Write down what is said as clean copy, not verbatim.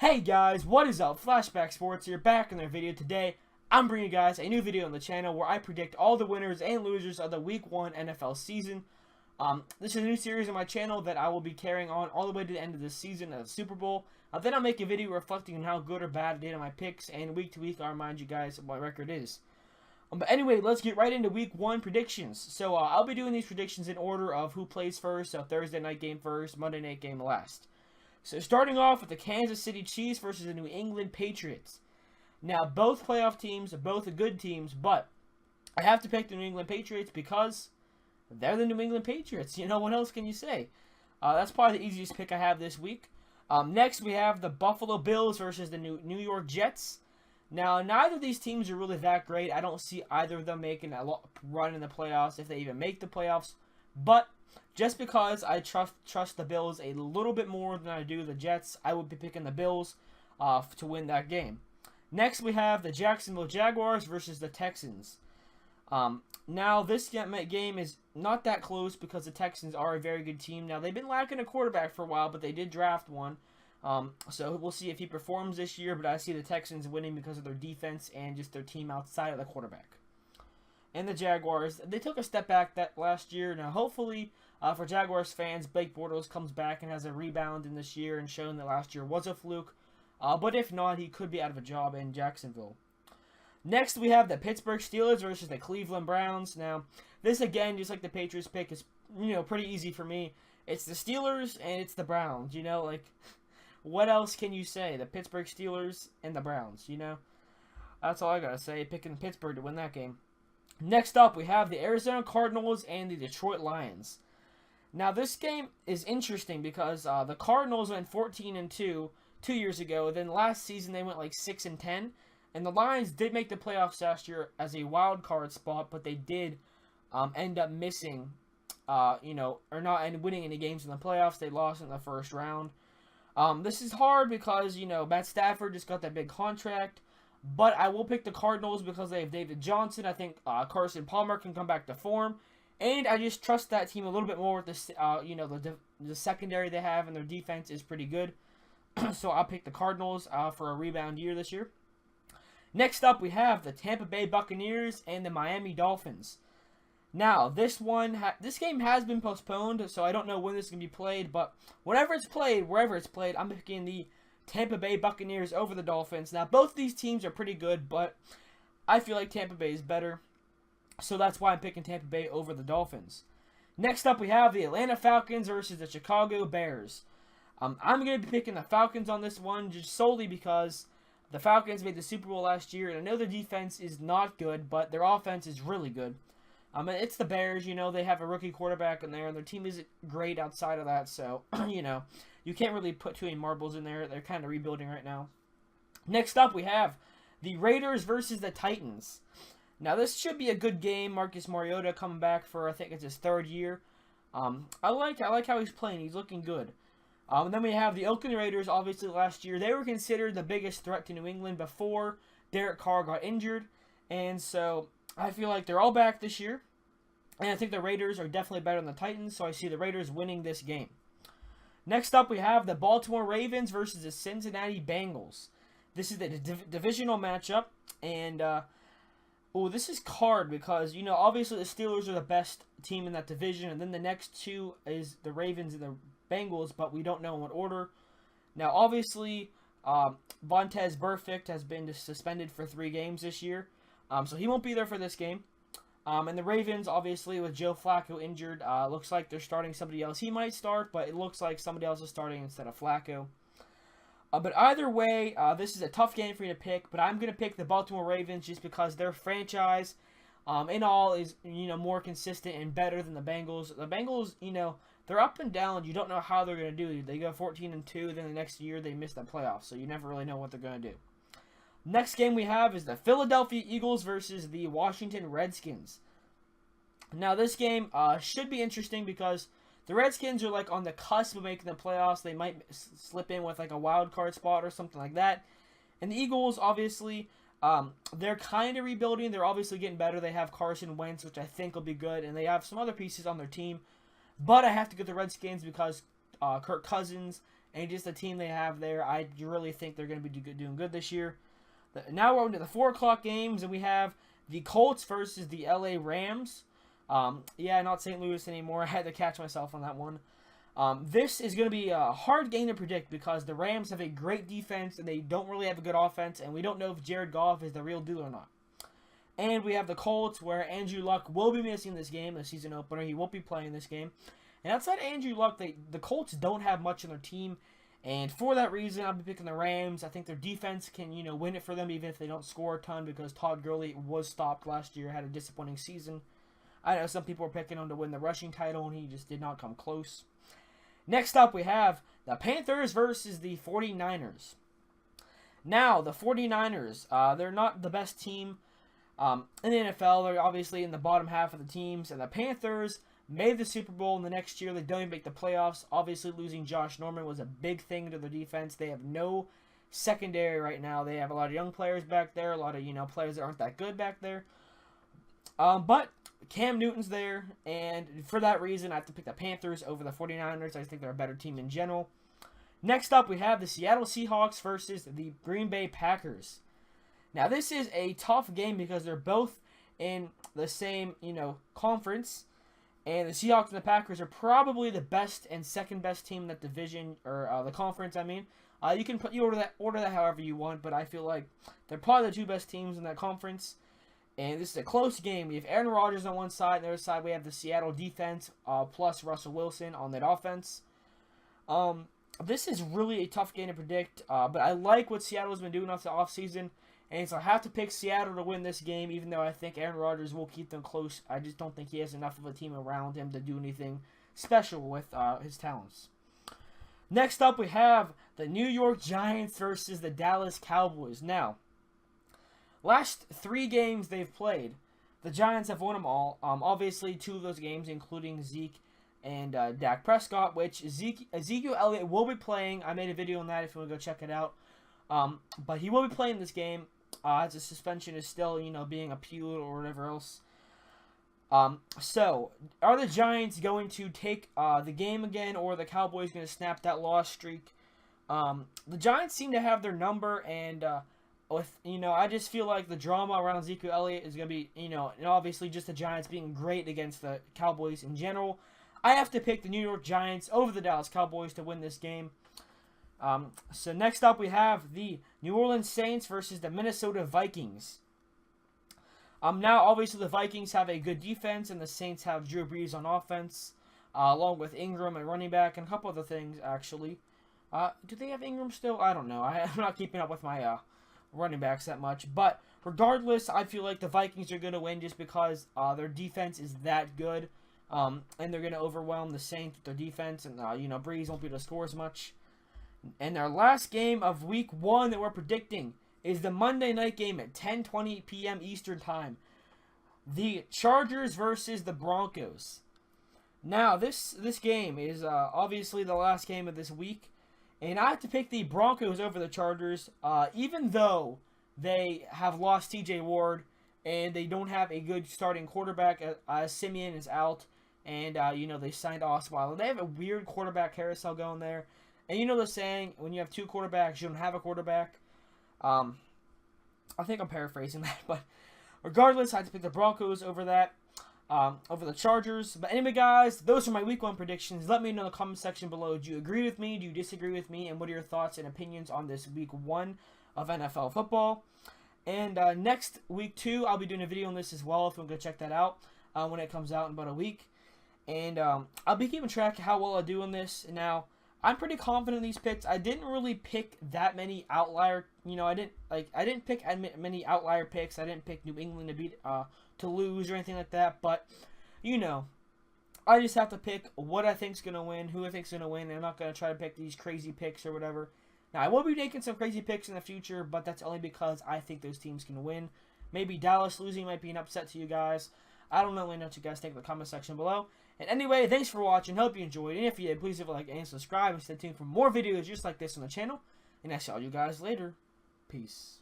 Hey guys, what is up? Flashback Sports here, back in their video today. I'm bringing you guys a new video on the channel where I predict all the winners and losers of the Week 1 NFL season. This is a new series on my channel that I will be carrying on all the way to the end of this season of the Super Bowl. Then I'll make a video reflecting on how good or bad I did on my picks, and week to week I'll remind you guys what my record is. But anyway, let's get right into Week 1 predictions. So I'll be doing these predictions in order of who plays first, so Thursday night game first, Monday night game last. So starting off with the Kansas City Chiefs versus the New England Patriots. Now, both playoff teams are both good teams, but I have to pick the New England Patriots because they're the New England Patriots. You know, what else can you say? That's probably the easiest pick I have this week. Next, we have the Buffalo Bills versus the New York Jets. Now, neither of these teams are really that great. I don't see either of them making a run in the playoffs, if they even make the playoffs. But just because I trust the Bills a little bit more than I do the Jets, I would be picking the Bills to win that game. Next, we have the Jacksonville Jaguars versus the Texans. Now, this game is not that close because the Texans are a very good team. Now, they've been lacking a quarterback for a while, but they did draft one. So we'll see if he performs this year, but I see the Texans winning because of their defense and just their team outside of the quarterback. And the Jaguars, they took a step back that last year. Now, hopefully, for Jaguars fans, Blake Bortles comes back and has a rebound in this year and shown that last year was a fluke. But if not, he could be out of a job in Jacksonville. Next, we have the Pittsburgh Steelers versus the Cleveland Browns. Now, this again, just like the Patriots pick, is pretty easy for me. It's the Steelers and it's the Browns. What else can you say? The Pittsburgh Steelers and the Browns. That's all I gotta say. Picking Pittsburgh to win that game. Next up, we have the Arizona Cardinals and the Detroit Lions. Now, this game is interesting because the Cardinals went 14-2 2 years ago. Then last season, they went like 6-10. And the Lions did make the playoffs last year as a wild card spot, but they did end up missing, or not winning any games in the playoffs. They lost in the first round. This is hard because, Matt Stafford just got that big contract. But I will pick the Cardinals because they have David Johnson. I think Carson Palmer can come back to form. And I just trust that team a little bit more with the secondary they have, and their defense is pretty good. So I'll pick the Cardinals for a rebound year this year. Next up, we have the Tampa Bay Buccaneers and the Miami Dolphins. Now, this game has been postponed, so I don't know when this is going to be played. But wherever it's played, I'm picking the Tampa Bay Buccaneers over the Dolphins. Now, both these teams are pretty good, but I feel like Tampa Bay is better. So that's why I'm picking Tampa Bay over the Dolphins. Next up, we have the Atlanta Falcons versus the Chicago Bears. I'm going to be picking the Falcons on this one just solely because the Falcons made the Super Bowl last year, and I know their defense is not good, but their offense is really good. It's the Bears, they have a rookie quarterback in there, and their team isn't great outside of that, so, you can't really put too many marbles in there. They're kind of rebuilding right now. Next up, we have the Raiders versus the Titans. Now, this should be a good game. Marcus Mariota coming back for, I think it's his third year. I like how he's playing. He's looking good. And then we have the Oakland Raiders. Obviously, last year, they were considered the biggest threat to New England before Derek Carr got injured. And so, I feel like they're all back this year. And I think the Raiders are definitely better than the Titans, so I see the Raiders winning this game. Next up, we have the Baltimore Ravens versus the Cincinnati Bengals. This is the divisional matchup, and this is hard because, obviously the Steelers are the best team in that division, and then the next two is the Ravens and the Bengals, but we don't know in what order. Now, obviously, Vontaze Burfict has been suspended for 3 games this year, so he won't be there for this game. And the Ravens, obviously, with Joe Flacco injured, looks like they're starting somebody else. He might start, but it looks like somebody else is starting instead of Flacco. But either way, this is a tough game for me to pick, but I'm going to pick the Baltimore Ravens just because their franchise, in all, is, more consistent and better than the Bengals. The Bengals, they're up and down. You don't know how they're going to do. They go 14-2, then the next year they miss the playoffs, so you never really know what they're going to do. Next game we have is the Philadelphia Eagles versus the Washington Redskins. Now, this game should be interesting because the Redskins are like on the cusp of making the playoffs. They might slip in with like a wild card spot or something like that. And the Eagles, obviously, they're kind of rebuilding. They're obviously getting better. They have Carson Wentz, which I think will be good. And they have some other pieces on their team. But I have to get the Redskins because Kirk Cousins and just the team they have there, I really think they're going to be doing good this year. Now we're into the 4 o'clock games, and we have the Colts versus the LA Rams. Yeah, not St. Louis anymore. I had to catch myself on that one. This is going to be a hard game to predict because the Rams have a great defense and they don't really have a good offense, and we don't know if Jared Goff is the real deal or not. And we have the Colts where Andrew Luck will be missing this game, the season opener. He won't be playing this game. And outside Andrew Luck, the Colts don't have much on their team. And for that reason, I'll be picking the Rams. I think their defense can, win it for them even if they don't score a ton because Todd Gurley was stopped last year, had a disappointing season. I know some people were picking him to win the rushing title, and he just did not come close. Next up, we have the Panthers versus the 49ers. Now, the 49ers, they're not the best team in the NFL. They're obviously in the bottom half of the teams. And the Panthers made the Super Bowl, and the next year they don't even make the playoffs. Obviously, losing Josh Norman was a big thing to their defense. They have no secondary right now. They have a lot of young players back there, a lot of players that aren't that good back there. But Cam Newton's there, and for that reason, I have to pick the Panthers over the 49ers. I just think they're a better team in general. Next up, we have the Seattle Seahawks versus the Green Bay Packers. Now, this is a tough game because they're both in the same, conference. And the Seahawks and the Packers are probably the best and second best team in that division, or the conference, I mean. You can order that however you want, but I feel like they're probably the two best teams in that conference. And this is a close game. We have Aaron Rodgers on one side, and the other side we have the Seattle defense, plus Russell Wilson on that offense. This is really a tough game to predict, but I like what Seattle's been doing off the offseason. And so I have to pick Seattle to win this game, even though I think Aaron Rodgers will keep them close. I just don't think he has enough of a team around him to do anything special with his talents. Next up, we have the New York Giants versus the Dallas Cowboys. Now, last 3 games they've played, the Giants have won them all. Obviously, 2 of those games, including Zeke and Dak Prescott, which Ezekiel Elliott will be playing. I made a video on that if you want to go check it out. But he will be playing this game. His suspension is still, being appealed or whatever else. So, are the Giants going to take the game again, or are the Cowboys going to snap that loss streak? The Giants seem to have their number, and I just feel like the drama around Ezekiel Elliott is going to be, and obviously just the Giants being great against the Cowboys in general. I have to pick the New York Giants over the Dallas Cowboys to win this game. So next up we have the New Orleans Saints versus the Minnesota Vikings. Now obviously the Vikings have a good defense and the Saints have Drew Brees on offense, along with Ingram and running back and a couple other things actually. Do they have Ingram still? I don't know. I'm not keeping up with my running backs that much. But regardless, I feel like the Vikings are going to win just because their defense is that good. And they're going to overwhelm the Saints with their defense. And, Breeze won't be able to score as much. And our last game of Week 1 that we're predicting is the Monday night game at 10:20 p.m. Eastern Time. The Chargers versus the Broncos. Now, this game is obviously the last game of this week. And I have to pick the Broncos over the Chargers, even though they have lost T.J. Ward and they don't have a good starting quarterback. Simeon is out, and they signed Osweiler. They have a weird quarterback carousel going there. And the saying, when you have 2 quarterbacks, you don't have a quarterback. I think I'm paraphrasing that, but regardless, I had to pick the Broncos over that, over the Chargers. But anyway, guys, those are my Week 1 predictions. Let me know in the comment section below. Do you agree with me? Do you disagree with me? And what are your thoughts and opinions on this Week 1 of NFL football? And next Week 2, I'll be doing a video on this as well, if you want to go check that out when it comes out in about a week. And I'll be keeping track of how well I do on this. Now, I'm pretty confident in these picks. I didn't really pick that many outlier. I didn't pick many outlier picks. I didn't pick New England to lose or anything like that. But I just have to pick what I think's gonna win, who I think's gonna win. And I'm not gonna try to pick these crazy picks or whatever. Now I will be making some crazy picks in the future, but that's only because I think those teams can win. Maybe Dallas losing might be an upset to you guys. I don't know. Let me know what you guys think in the comment section below. And anyway, thanks for watching. Hope you enjoyed. And if you did, please leave a like and subscribe. And stay tuned for more videos just like this on the channel. And I'll see all you guys later. Peace.